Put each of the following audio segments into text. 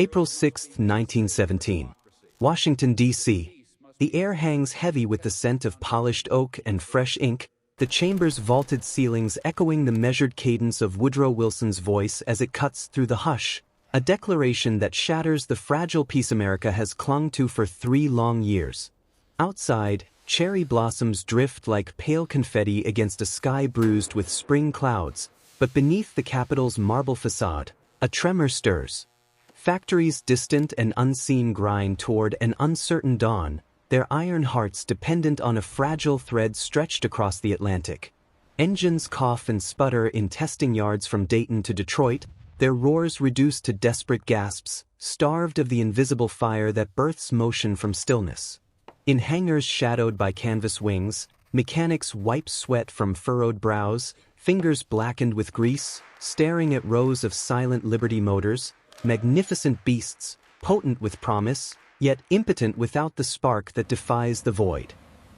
April 6, 1917. Washington, D.C. The air hangs heavy with the scent of polished oak and fresh ink, the chamber's vaulted ceilings echoing the measured cadence of Woodrow Wilson's voice as it cuts through the hush, a declaration that shatters the fragile peace America has clung to for 3 long years. Outside, cherry blossoms drift like pale confetti against a sky bruised with spring clouds, but beneath the Capitol's marble facade, a tremor stirs. Factories distant and unseen grind toward an uncertain dawn, their iron hearts dependent on a fragile thread stretched across the Atlantic. Engines cough and sputter in testing yards from Dayton to Detroit, their roars reduced to desperate gasps, starved of the invisible fire that births motion from stillness. In hangars shadowed by canvas wings, mechanics wipe sweat from furrowed brows, fingers blackened with grease, staring at rows of silent Liberty motors, magnificent beasts, potent with promise, yet impotent without the spark that defies the void.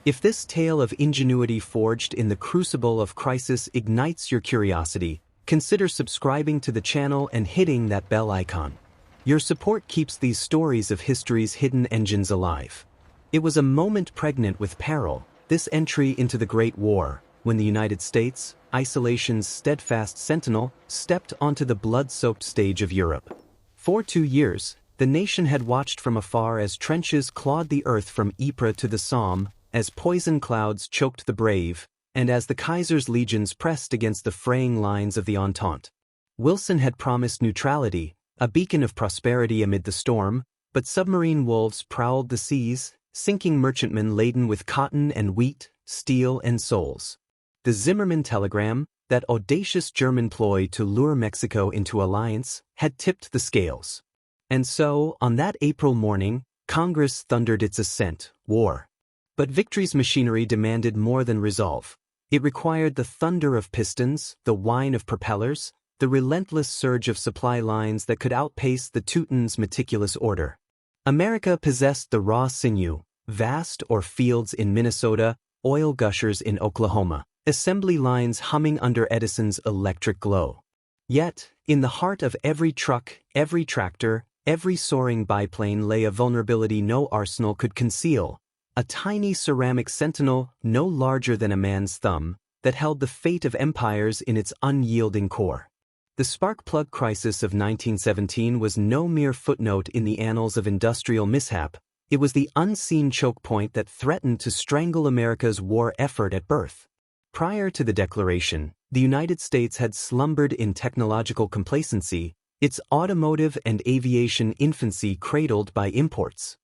If this tale of ingenuity forged in the crucible of crisis ignites your curiosity, consider subscribing to the channel and hitting that bell icon. Your support keeps these stories of history's hidden engines alive. It was a moment pregnant with peril, this entry into the Great War, when the United States, isolation's steadfast sentinel, stepped onto the blood-soaked stage of Europe. For 2 years, the nation had watched from afar as trenches clawed the earth from Ypres to the Somme, as poison clouds choked the brave, and as the Kaiser's legions pressed against the fraying lines of the Entente. Wilson had promised neutrality, a beacon of prosperity amid the storm, but submarine wolves prowled the seas, sinking merchantmen laden with cotton and wheat, steel and souls. The Zimmermann telegram, that audacious German ploy to lure Mexico into alliance, had tipped the scales. And so, on that April morning, Congress thundered its assent, war. But victory's machinery demanded more than resolve. It required the thunder of pistons, the whine of propellers, the relentless surge of supply lines that could outpace the Teuton's meticulous order. America possessed the raw sinew, vast ore fields in Minnesota, oil gushers in Oklahoma, assembly lines humming under Edison's electric glow. Yet, in the heart of every truck, every tractor, every soaring biplane lay a vulnerability no arsenal could conceal, a tiny ceramic sentinel no larger than a man's thumb, that held the fate of empires in its unyielding core. The spark plug crisis of 1917 was no mere footnote in the annals of industrial mishap, it was the unseen choke point that threatened to strangle America's war effort at birth. Prior to the declaration, the United States had slumbered in technological complacency, its automotive and aviation infancy cradled by imports.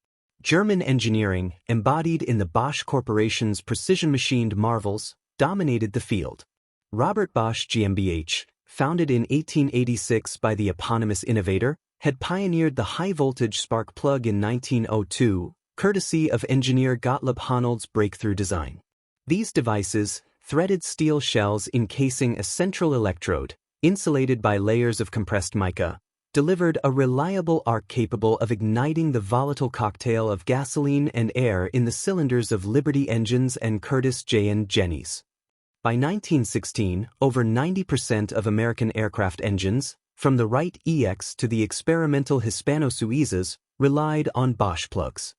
German engineering, embodied in the Bosch Corporation's precision-machined marvels, dominated the field. Robert Bosch GmbH, founded in 1886 by the eponymous innovator, had pioneered the high-voltage spark plug in 1902, courtesy of engineer Gottlieb Honnold's breakthrough design. These devices, threaded steel shells encasing a central electrode, insulated by layers of compressed mica, delivered a reliable arc capable of igniting the volatile cocktail of gasoline and air in the cylinders of Liberty engines and Curtiss J&J Jennies. By 1916, over 90% of American aircraft engines, from the Wright EX to the experimental Hispano-Suizas, relied on Bosch plugs.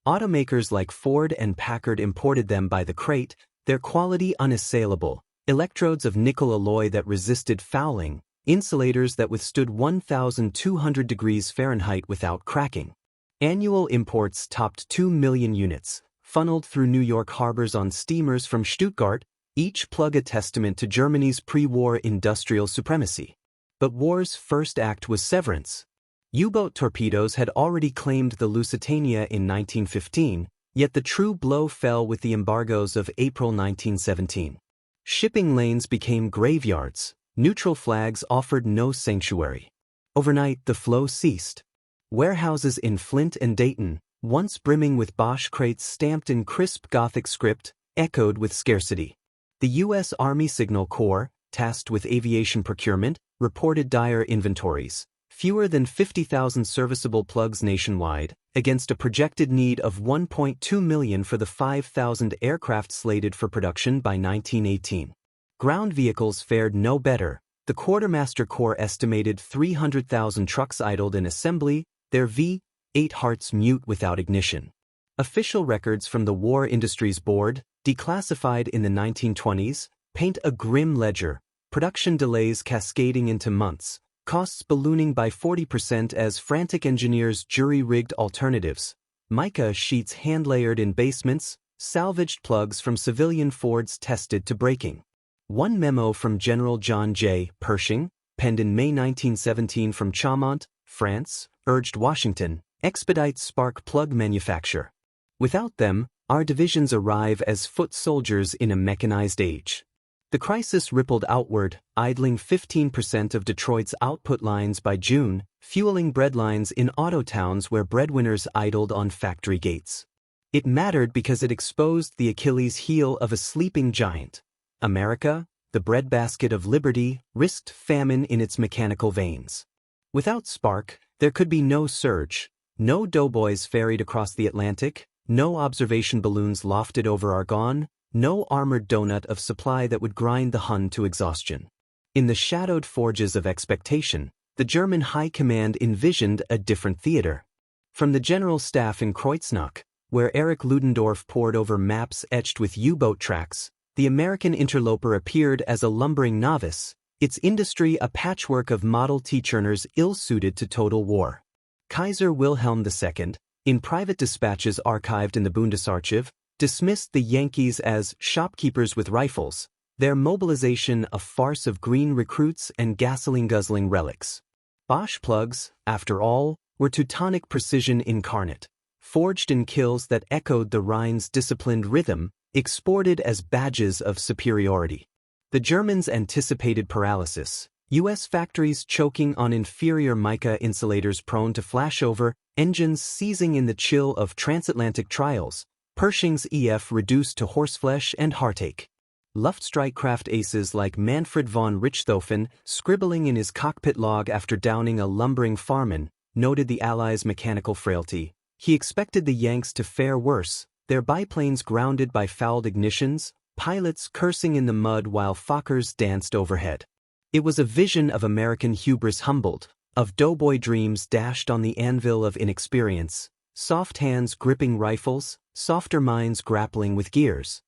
Automakers like Ford and Packard imported them by the crate, their quality unassailable, electrodes of nickel alloy that resisted fouling, insulators that withstood 1,200 degrees Fahrenheit without cracking. Annual imports topped 2 million units, funneled through New York harbors on steamers from Stuttgart, each plug a testament to Germany's pre-war industrial supremacy. But war's first act was severance. U-boat torpedoes had already claimed the Lusitania in 1915, yet the true blow fell with the embargoes of April 1917. Shipping lanes became graveyards, neutral flags offered no sanctuary. Overnight, the flow ceased. Warehouses in Flint and Dayton, once brimming with Bosch crates stamped in crisp Gothic script, echoed with scarcity. The U.S. Army Signal Corps, tasked with aviation procurement, reported dire inventories, fewer than 50,000 serviceable plugs nationwide, against a projected need of 1.2 million for the 5,000 aircraft slated for production by 1918. Ground vehicles fared no better. The Quartermaster Corps estimated 300,000 trucks idled in assembly, their V8 hearts mute without ignition. Official records from the War Industries Board, declassified in the 1920s, paint a grim ledger, production delays cascading into months, costs ballooning by 40% as frantic engineers jury-rigged alternatives, mica sheets hand-layered in basements, salvaged plugs from civilian Fords tested to breaking. One memo from General John J. Pershing, penned in May 1917 from Chaumont, France, urged Washington, expedite spark plug manufacture. Without them, our divisions arrive as foot soldiers in a mechanized age. The crisis rippled outward, idling 15% of Detroit's output lines by June, fueling breadlines in auto towns where breadwinners idled on factory gates. It mattered because it exposed the Achilles heel of a sleeping giant. America, the breadbasket of liberty, risked famine in its mechanical veins. Without spark, there could be no surge, no doughboys ferried across the Atlantic, no observation balloons lofted over Argonne, no armored donut of supply that would grind the Hun to exhaustion. In the shadowed forges of expectation, the German High Command envisioned a different theater. From the General Staff in Kreuznach, where Erich Ludendorff pored over maps etched with U-boat tracks, the American interloper appeared as a lumbering novice, its industry a patchwork of Model T churners ill-suited to total war. Kaiser Wilhelm II, in private dispatches archived in the Bundesarchiv, dismissed the Yankees as shopkeepers with rifles, their mobilization a farce of green recruits and gasoline-guzzling relics. Bosch plugs, after all, were Teutonic precision incarnate, forged in kills that echoed the Rhine's disciplined rhythm, exported as badges of superiority. The Germans anticipated paralysis, U.S. factories choking on inferior mica insulators prone to flashover, engines seizing in the chill of transatlantic trials, Pershing's EF reduced to horseflesh and heartache. Luftstreitkräfte aces like Manfred von Richthofen, scribbling in his cockpit log after downing a lumbering Farman, noted the Allies' mechanical frailty. He expected the Yanks to fare worse, their biplanes grounded by fouled ignitions, pilots cursing in the mud while Fokkers danced overhead. It was a vision of American hubris humbled, of doughboy dreams dashed on the anvil of inexperience, soft hands gripping rifles, softer minds grappling with gears.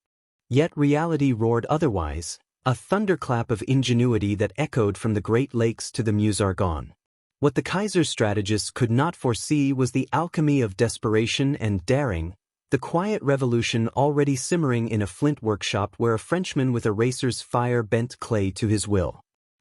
Yet reality roared otherwise, a thunderclap of ingenuity that echoed from the Great Lakes to the Meuse-Argonne. What the Kaiser's strategists could not foresee was the alchemy of desperation and daring, the quiet revolution already simmering in a flint workshop where a Frenchman with a racer's fire bent clay to his will.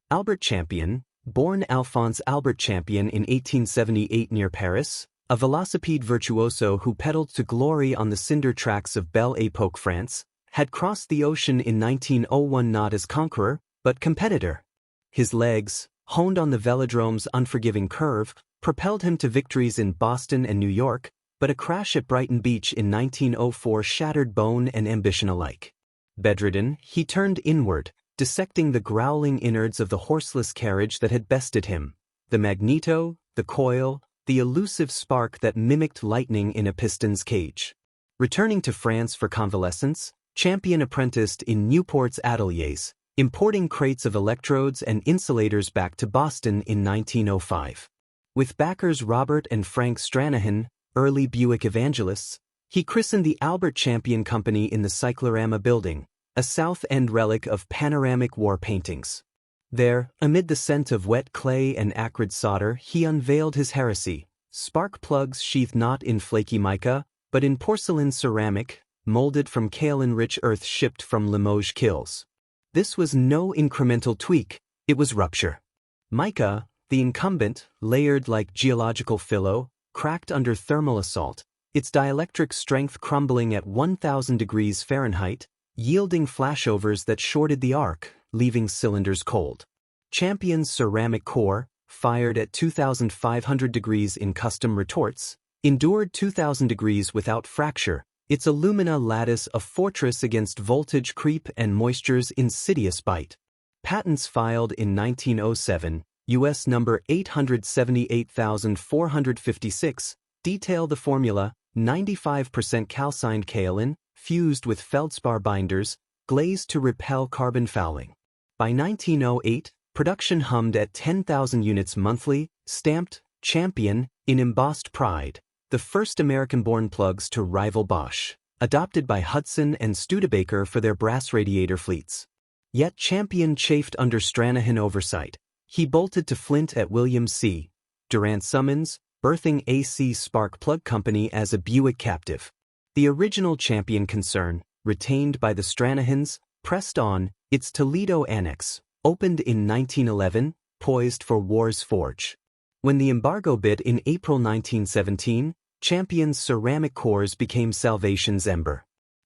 Albert Champion, born Alphonse Albert Champion in 1878 near Paris, a velocipede virtuoso who pedaled to glory on the cinder tracks of Belle Époque France, had crossed the ocean in 1901 not as conqueror, but competitor. His legs, honed on the velodrome's unforgiving curve, propelled him to victories in Boston and New York, but a crash at Brighton Beach in 1904 shattered bone and ambition alike. Bedridden, he turned inward, dissecting the growling innards of the horseless carriage that had bested him, the magneto, the coil, the elusive spark that mimicked lightning in a piston's cage. Returning to France for convalescence, Champion apprenticed in Newport's ateliers, importing crates of electrodes and insulators back to Boston in 1905. With backers Robert and Frank Stranahan, early Buick evangelists, he christened the Albert Champion Company in the Cyclorama building, a South End relic of panoramic war paintings. There, amid the scent of wet clay and acrid solder, he unveiled his heresy: spark plugs sheathed not in flaky mica, but in porcelain ceramic, molded from kaolin-rich earth shipped from Limoges kilns. This was no incremental tweak, it was rupture. Mica, the incumbent, layered like geological phyllo, cracked under thermal assault, its dielectric strength crumbling at 1,000 degrees Fahrenheit, yielding flashovers that shorted the arc, leaving cylinders cold. Champion's ceramic core, fired at 2,500 degrees in custom retorts, endured 2,000 degrees without fracture, its alumina lattice a fortress against voltage creep and moisture's insidious bite. Patents filed in 1907, U.S. number 878,456, detail the formula: 95% calcined kaolin, fused with feldspar binders, glazed to repel carbon fouling. By 1908, production hummed at 10,000 units monthly, stamped Champion, in embossed pride, the first American-born plugs to rival Bosch, adopted by Hudson and Studebaker for their brass radiator fleets. Yet Champion chafed under Stranahan oversight. He bolted to Flint at William C. Durant Summons, birthing AC Spark Plug Company as a Buick captive. The original Champion concern, retained by the Stranahans, pressed on. Its Toledo annex, opened in 1911, poised for war's forge. When the embargo bit in April 1917, Champion's ceramic cores became Salvation's ember.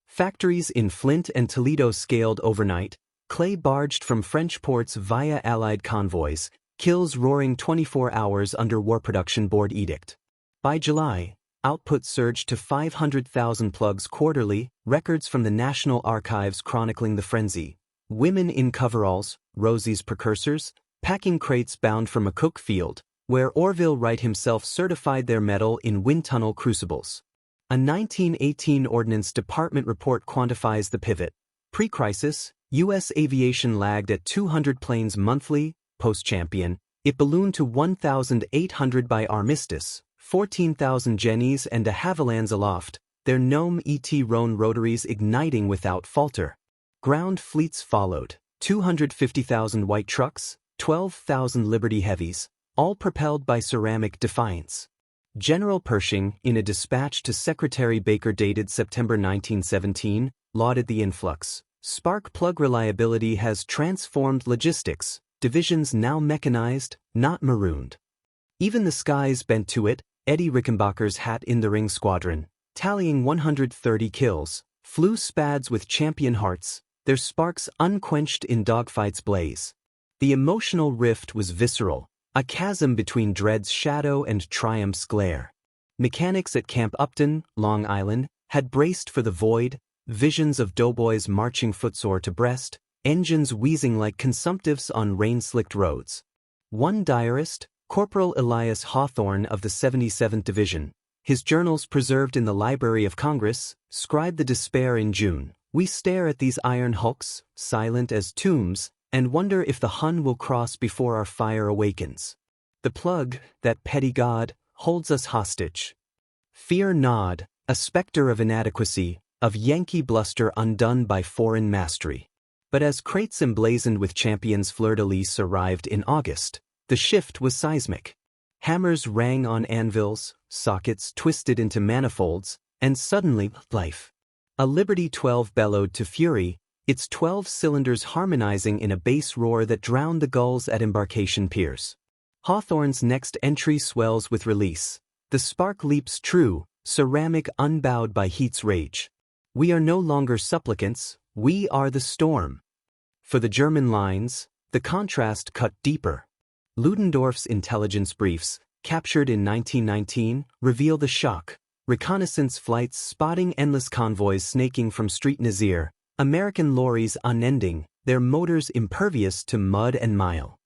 Factories in Flint and Toledo scaled overnight, clay barged from French ports via Allied convoys, kills roaring 24 hours under War Production Board edict. By July, output surged to 500,000 plugs quarterly, records from the National Archives chronicling the frenzy. Women in coveralls, Rosie's precursors, packing crates bound for McCook Field, where Orville Wright himself certified their metal in wind tunnel crucibles. A 1918 Ordnance Department report quantifies the pivot. Pre-crisis, U.S. aviation lagged at 200 planes monthly. Post-Champion, it ballooned to 1,800 by armistice, 14,000 Jennies and de Havillands aloft, their Gnome ET Rhone rotaries igniting without falter. Ground fleets followed, 250,000 white trucks, 12,000 Liberty Heavies, all propelled by ceramic defiance. General Pershing, in a dispatch to Secretary Baker dated September 1917, lauded the influx. Spark plug reliability has transformed logistics, divisions now mechanized, not marooned. Even the skies bent to it. Eddie Rickenbacker's hat-in-the-ring squadron, tallying 130 kills, flew spads with Champion hearts, their sparks unquenched in dogfights blaze. The emotional rift was visceral, a chasm between dread's shadow and triumph's glare. Mechanics at Camp Upton, Long Island, had braced for the void, visions of doughboys marching footsore to Brest, engines wheezing like consumptives on rain-slicked roads. One diarist, Corporal Elias Hawthorne of the 77th Division, his journals preserved in the Library of Congress, scribed the despair in June. We stare at these iron hulks, silent as tombs, and wonder if the Hun will cross before our fire awakens. The plug, that petty god, holds us hostage. Fear not, a specter of inadequacy, of Yankee bluster undone by foreign mastery. But as crates emblazoned with Champion's fleur-de-lis arrived in August, the shift was seismic. Hammers rang on anvils, sockets twisted into manifolds, and suddenly, life. A Liberty 12 bellowed to fury, its 12 cylinders harmonizing in a bass roar that drowned the gulls at embarkation piers. Hawthorne's next entry swells with release. The spark leaps true, ceramic unbowed by heat's rage. We are no longer supplicants, we are the storm. For the German lines, the contrast cut deeper. Ludendorff's intelligence briefs, captured in 1919, reveal the shock. Reconnaissance flights spotting endless convoys snaking from Street Nazir, American lorries unending, their motors impervious to mud and mile.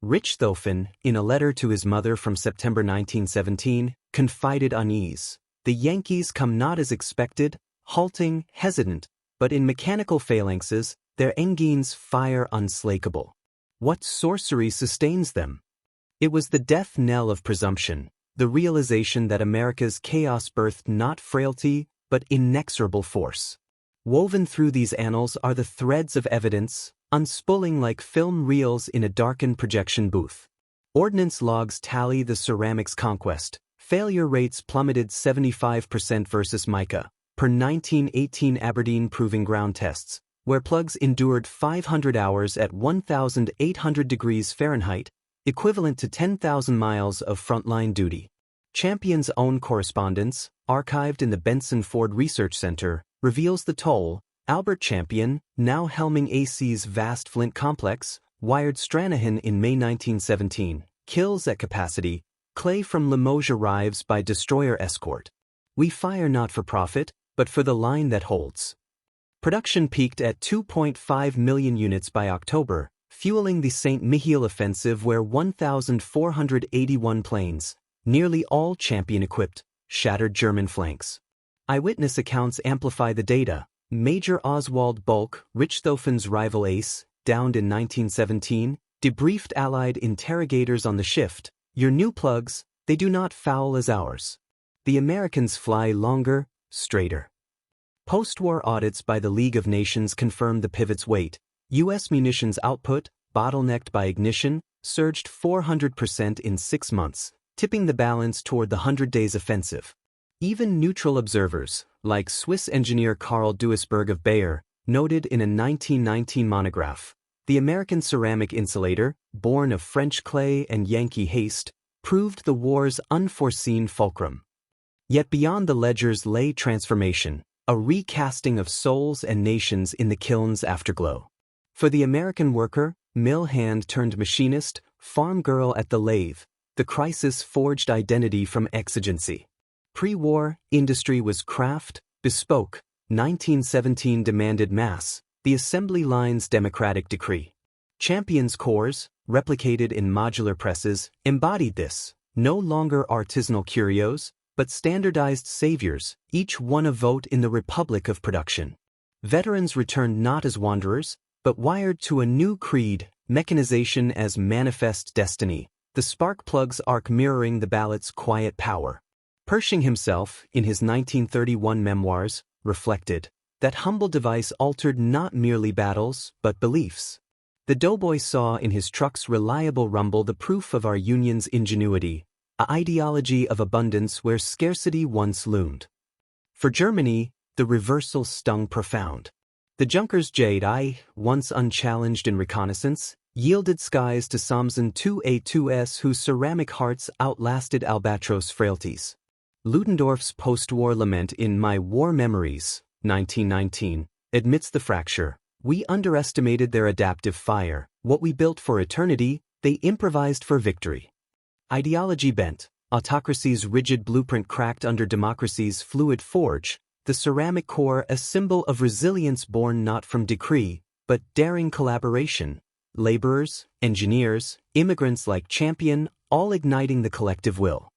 Richthofen, in a letter to his mother from September 1917, confided unease. The Yankees come not as expected, halting, hesitant, but in mechanical phalanxes, their engines fire unslakable. What sorcery sustains them? It was the death knell of presumption, the realization that America's chaos birthed not frailty, but inexorable force. Woven through these annals are the threads of evidence, unspooling like film reels in a darkened projection booth. Ordnance logs tally the ceramics conquest. Failure rates plummeted 75% versus mica, per 1918 Aberdeen Proving Ground tests, where plugs endured 500 hours at 1,800 degrees Fahrenheit, equivalent to 10,000 miles of frontline duty. Champion's own correspondence, archived in the Benson Ford Research Center, reveals the toll. Albert Champion, now helming AC's vast Flint complex, wired Stranahan in May 1917, kills at capacity. Clay from Limoges arrives by destroyer escort. We fire not for profit, but for the line that holds. Production peaked at 2.5 million units by October, fueling the St. Mihiel offensive where 1,481 planes, nearly all Champion-equipped, shattered German flanks. Eyewitness accounts amplify the data. Major Oswald Bulk, Richthofen's rival ace, downed in 1917, debriefed Allied interrogators on the shift. Your new plugs, they do not foul as ours. The Americans fly longer, straighter. Post-war audits by the League of Nations confirmed the pivot's weight. U.S. munitions output, bottlenecked by ignition, surged 400% in 6 months, tipping the balance toward the 100 Days Offensive. Even neutral observers, like Swiss engineer Karl Duisberg of Bayer, noted in a 1919 monograph, the American ceramic insulator, born of French clay and Yankee haste, proved the war's unforeseen fulcrum. Yet beyond the ledgers lay transformation, a recasting of souls and nations in the kiln's afterglow. For the American worker, mill hand turned machinist, farm girl at the lathe, the crisis forged identity from exigency. Pre-war, industry was craft, bespoke. 1917 demanded mass, the assembly line's democratic decree. Champions cores, replicated in modular presses, embodied this, no longer artisanal curios, but standardized saviors, each one a vote in the republic of production. Veterans returned not as wanderers, but wired to a new creed, mechanization as manifest destiny, the spark plug's arc mirroring the ballot's quiet power. Pershing himself, in his 1931 memoirs, reflected, that humble device altered not merely battles, but beliefs. The doughboy saw in his truck's reliable rumble the proof of our union's ingenuity, a ideology of abundance where scarcity once loomed. For Germany, the reversal stung profound. The Junkers J.I., once unchallenged in reconnaissance, yielded skies to Samson 2A2S whose ceramic hearts outlasted Albatros frailties. Ludendorff's post-war lament in My War Memories, 1919, admits the fracture. We underestimated their adaptive fire. What we built for eternity, they improvised for victory. Ideology bent, autocracy's rigid blueprint cracked under democracy's fluid forge, the ceramic core a symbol of resilience born not from decree, but daring collaboration. Laborers, engineers, immigrants like Champion, all igniting the collective will.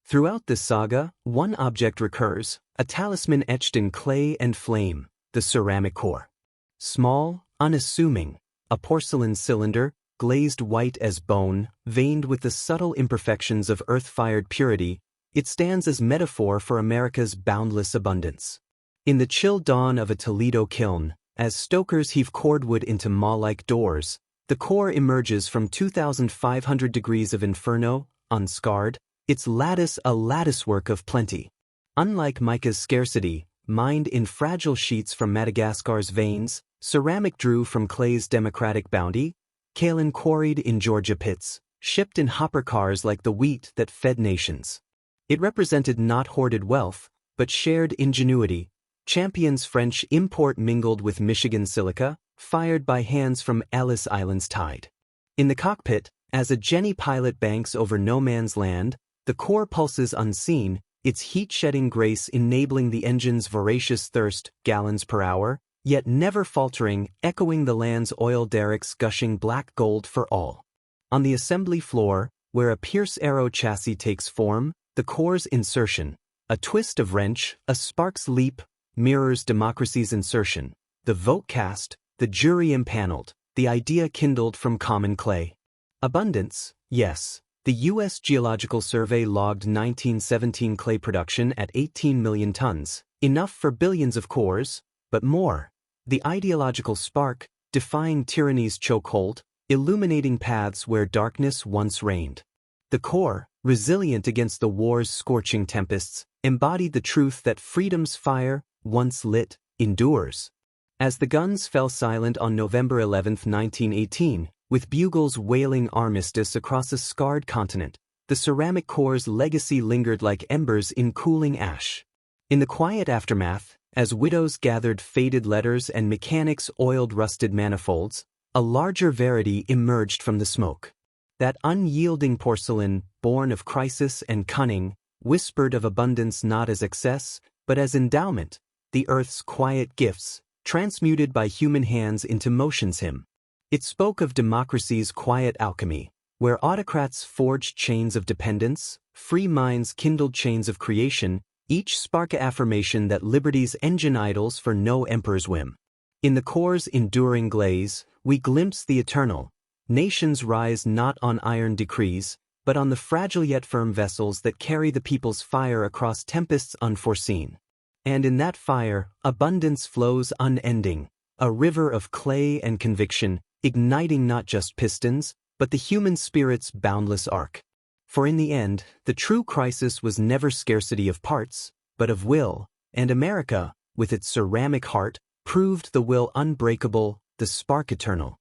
Throughout this saga, one object recurs, a talisman etched in clay and flame, the ceramic core. Small, unassuming, a porcelain cylinder, glazed white as bone, veined with the subtle imperfections of earth-fired purity, it stands as metaphor for America's boundless abundance. In the chill dawn of a Toledo kiln, as stokers heave cordwood into maw-like doors, the core emerges from 2,500 degrees of inferno, unscarred, its lattice a latticework of plenty. Unlike mica's scarcity, mined in fragile sheets from Madagascar's veins, ceramic drew from clay's democratic bounty, kaolin quarried in Georgia pits, shipped in hopper cars like the wheat that fed nations. It represented not hoarded wealth, but shared ingenuity. Champion's French import mingled with Michigan silica, fired by hands from Ellis Island's tide. In the cockpit, as a Jenny pilot banks over no man's land, the core pulses unseen, its heat-shedding grace enabling the engine's voracious thirst, gallons per hour, yet never faltering, echoing the land's oil derricks gushing black gold for all. On the assembly floor, where a Pierce Arrow chassis takes form, the core's insertion, a twist of wrench, a spark's leap, mirrors democracy's insertion, the vote cast, the jury impaneled, the idea kindled from common clay. Abundance, yes. The U.S. Geological Survey logged 1917 clay production at 18 million tons, enough for billions of cores, but more. The ideological spark, defying tyranny's chokehold, illuminating paths where darkness once reigned. The core, resilient against the war's scorching tempests, embodied the truth that freedom's fire, once lit, endures. As the guns fell silent on November 11, 1918, with bugles wailing armistice across a scarred continent, the ceramic core's legacy lingered like embers in cooling ash. In the quiet aftermath, as widows gathered faded letters and mechanics oiled rusted manifolds, a larger verity emerged from the smoke. That unyielding porcelain, born of crisis and cunning, whispered of abundance not as excess, but as endowment, the earth's quiet gifts, transmuted by human hands into motion's hymn. It spoke of democracy's quiet alchemy, where autocrats forged chains of dependence, free minds kindled chains of creation, each spark affirmation that liberty's engine idles for no emperor's whim. In the core's enduring glaze, we glimpse the eternal. Nations rise not on iron decrees, but on the fragile yet firm vessels that carry the people's fire across tempests unforeseen. And in that fire, abundance flows unending, a river of clay and conviction, igniting not just pistons, but the human spirit's boundless arc. For in the end, the true crisis was never scarcity of parts, but of will, and America, with its ceramic heart, proved the will unbreakable, the spark eternal.